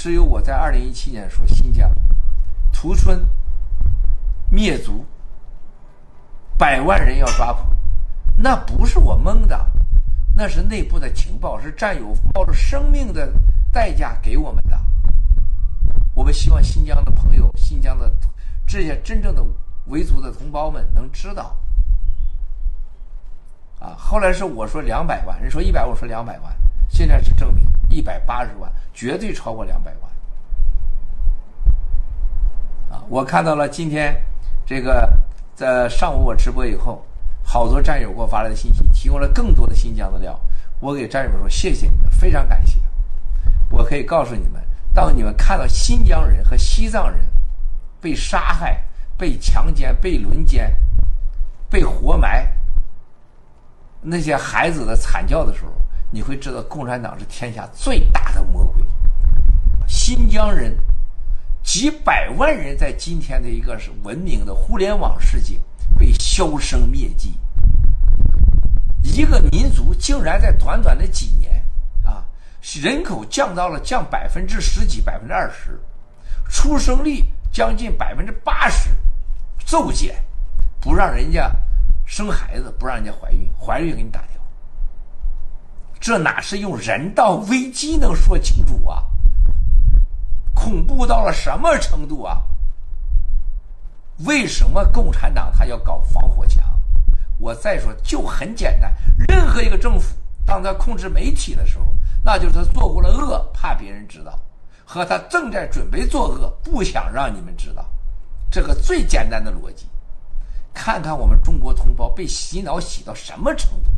只有我在2017年说新疆屠村灭族100万人要抓捕，那不是我蒙的，那是内部的情报，是战友冒着生命的代价给我们的。我们希望新疆的朋友，新疆的这些真正的维族的同胞们能知道。后来是我说200万，人说100万，我说200万，现在是证明180万，绝对超过200万。我看到了今天这个在上午我直播以后，好多战友给我发来的信息，提供了更多的新疆的料。我给战友们说谢谢你们，非常感谢。我可以告诉你们，当你们看到新疆人和西藏人被杀害、被强奸、被轮奸、被活埋，那些孩子的惨叫的时候，你会知道共产党是天下最大的魔鬼。新疆人几百万人在今天的一个是文明的互联网世界被销声灭迹，一个民族竟然在短短的几年人口降10%几20%，出生率将近80%，骤减，不让人家生孩子，不让人家怀孕，怀孕给你打掉，这哪是用人道危机能说清楚啊？恐怖到了什么程度啊？为什么共产党他要搞防火墙？我再说就很简单，任何一个政府当他控制媒体的时候，那就是他做过了恶，怕别人知道，和他正在准备作恶，不想让你们知道，这个最简单的逻辑。看看我们中国同胞被洗脑洗到什么程度。